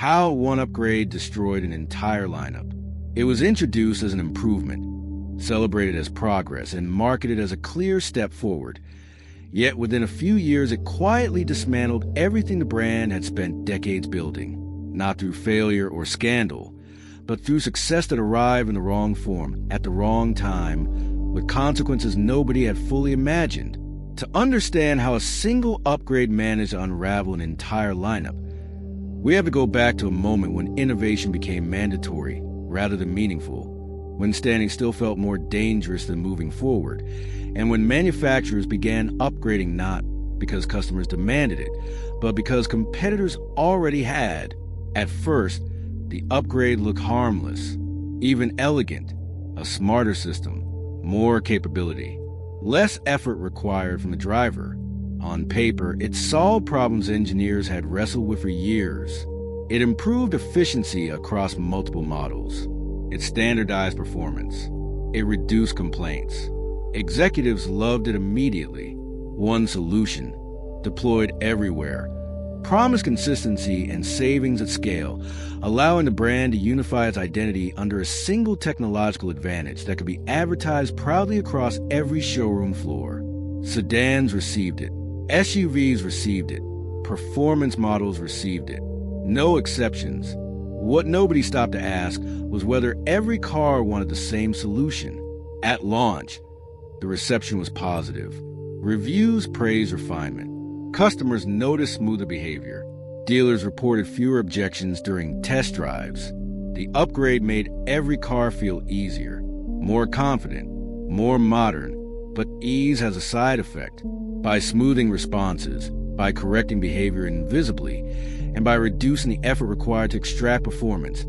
How one upgrade destroyed an entire lineup. It was introduced as an improvement, celebrated as progress, and marketed as a clear step forward. Yet within a few years, it quietly dismantled everything the brand had spent decades building, not through failure or scandal, but through success that arrived in the wrong form, at the wrong time, with consequences nobody had fully imagined. To understand how a single upgrade managed to unravel an entire lineup, we have to go back to a moment when innovation became mandatory rather than meaningful, when standing still felt more dangerous than moving forward, and when manufacturers began upgrading not because customers demanded it, but because competitors already had. At first, the upgrade looked harmless, even elegant, a smarter system, more capability, less effort required from the driver. On paper, it solved problems engineers had wrestled with for years. It improved efficiency across multiple models. It standardized performance. It reduced complaints. Executives loved it immediately. One solution, deployed everywhere, promised consistency and savings at scale, allowing the brand to unify its identity under a single technological advantage that could be advertised proudly across every showroom floor. Sedans received it. SUVs received it. Performance models received it. No exceptions. What nobody stopped to ask was whether every car wanted the same solution. At launch, the reception was positive. Reviews praised refinement. Customers noticed smoother behavior. Dealers reported fewer objections during test drives. The upgrade made every car feel easier, more confident, more modern. But ease has a side effect. By smoothing responses, by correcting behavior invisibly, and by reducing the effort required to extract performance,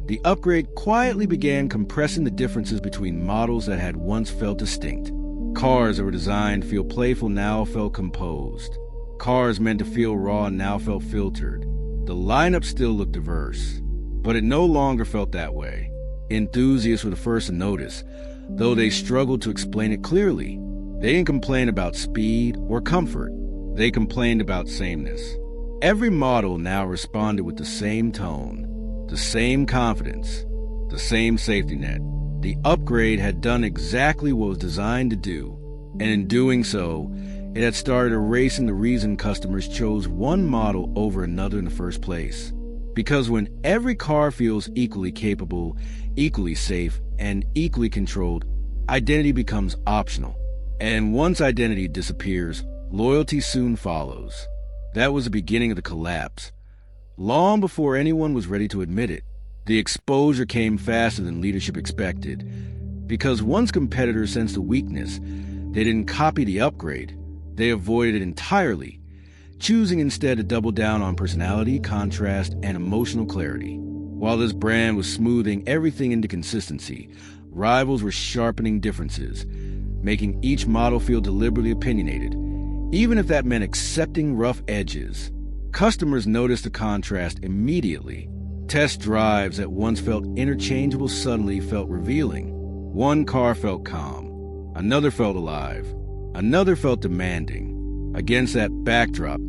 the upgrade quietly began compressing the differences between models that had once felt distinct. Cars that were designed to feel playful now felt composed. Cars meant to feel raw now felt filtered. The lineup still looked diverse, but it no longer felt that way. Enthusiasts were the first to notice, though they struggled to explain it clearly. They didn't complain about speed or comfort. They complained about sameness. Every model now responded with the same tone, the same confidence, the same safety net. The upgrade had done exactly what it was designed to do, and in doing so, it had started erasing the reason customers chose one model over another in the first place. Because when every car feels equally capable, equally safe, and equally controlled, identity becomes optional. And once identity disappears, loyalty soon follows. That was the beginning of the collapse. Long before anyone was ready to admit it, the exposure came faster than leadership expected. Because once competitors sensed a weakness, they didn't copy the upgrade. They avoided it entirely, choosing instead to double down on personality, contrast, and emotional clarity. While this brand was smoothing everything into consistency, rivals were sharpening differences, making each model feel deliberately opinionated, even if that meant accepting rough edges. Customers noticed the contrast immediately. Test drives that once felt interchangeable suddenly felt revealing. One car felt calm, another felt alive, another felt demanding. Against that backdrop,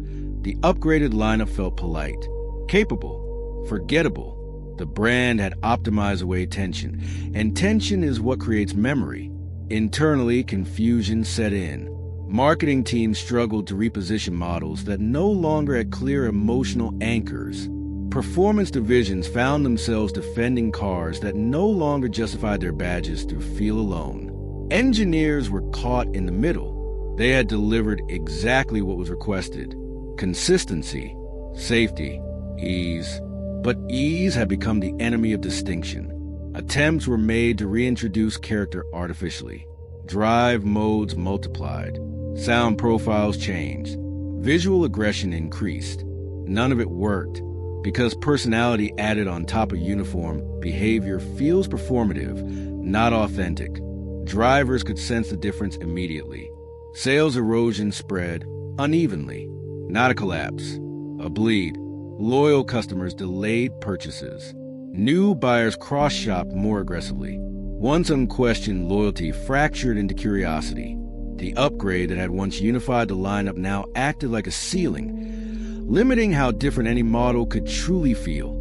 the upgraded lineup felt polite, capable, forgettable. The brand had optimized away tension, and tension is what creates memory. Internally, confusion set in. Marketing teams struggled to reposition models that no longer had clear emotional anchors. Performance divisions found themselves defending cars that no longer justified their badges through feel alone. Engineers were caught in the middle. They had delivered exactly what was requested: consistency, safety, ease. But ease had become the enemy of distinction. Attempts were made to reintroduce character artificially. Drive modes multiplied. Sound profiles changed. Visual aggression increased. None of it worked. Because personality added on top of uniform, behavior feels performative, not authentic. Drivers could sense the difference immediately. Sales erosion spread unevenly, not a collapse, a bleed. Loyal customers delayed purchases. New buyers cross-shopped more aggressively. Once unquestioned loyalty fractured into curiosity. The upgrade that had once unified the lineup now acted like a ceiling, limiting how different any model could truly feel.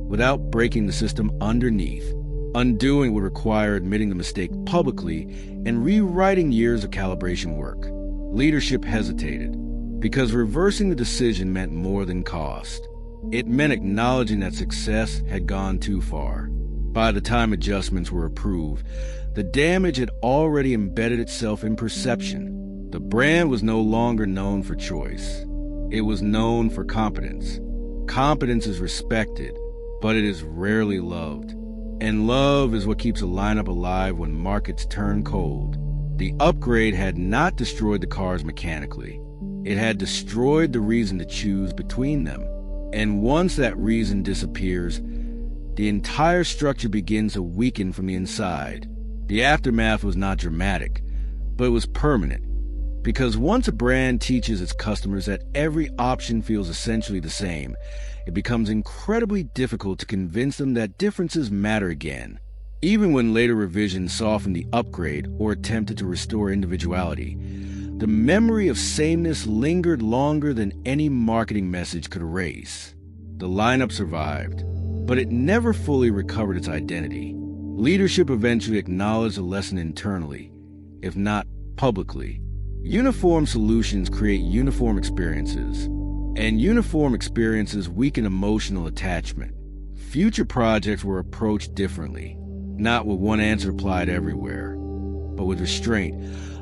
without breaking the system underneath. Undoing would require admitting the mistake publicly and rewriting years of calibration work. Leadership hesitated, because reversing the decision meant more than cost. It meant acknowledging that success had gone too far. By the time adjustments were approved, the damage had already embedded itself in perception. The brand was no longer known for choice. It was known for competence. Competence is respected, but it is rarely loved. And love is what keeps a lineup alive when markets turn cold. The upgrade had not destroyed the cars mechanically. It had destroyed the reason to choose between them. And once that reason disappears, the entire structure begins to weaken from the inside. The aftermath was not dramatic, but it was permanent. Because once a brand teaches its customers that every option feels essentially the same, it becomes incredibly difficult to convince them that differences matter again. Even when later revisions softened the upgrade or attempted to restore individuality, the memory of sameness lingered longer than any marketing message could erase. The lineup survived, but it never fully recovered its identity. Leadership eventually acknowledged the lesson internally, if not publicly. Uniform solutions create uniform experiences, and uniform experiences weaken emotional attachment. Future projects were approached differently, not with one answer applied everywhere, but with restraint,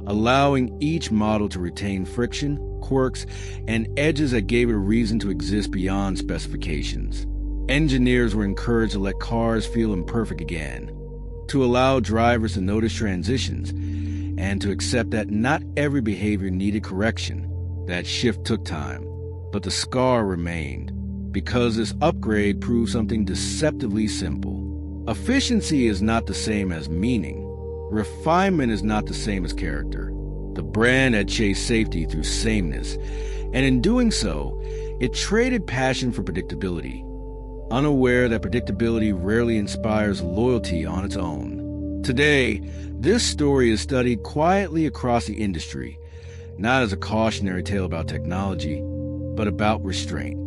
allowing each model to retain friction, quirks, and edges that gave it a reason to exist beyond specifications. Engineers were encouraged to let cars feel imperfect again, to allow drivers to notice transitions, and to accept that not every behavior needed correction. That shift took time, but the scar remained, because this upgrade proved something deceptively simple. Efficiency is not the same as meaning. Refinement is not the same as character. The brand had chased safety through sameness, and in doing so, it traded passion for predictability, unaware that predictability rarely inspires loyalty on its own. Today, this story is studied quietly across the industry, not as a cautionary tale about technology, but about restraint,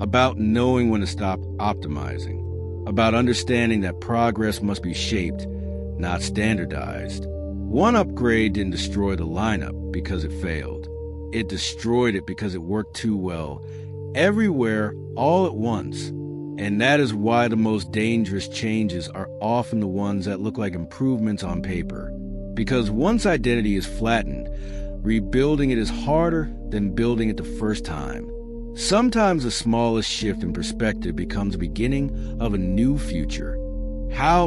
about knowing when to stop optimizing, about understanding that progress must be shaped, not standardized. One upgrade didn't destroy the lineup because it failed. It destroyed it because it worked too well, everywhere, all at once. And that is why the most dangerous changes are often the ones that look like improvements on paper. Because once identity is flattened, rebuilding it is harder than building it the first time. Sometimes the smallest shift in perspective becomes the beginning of a new future. How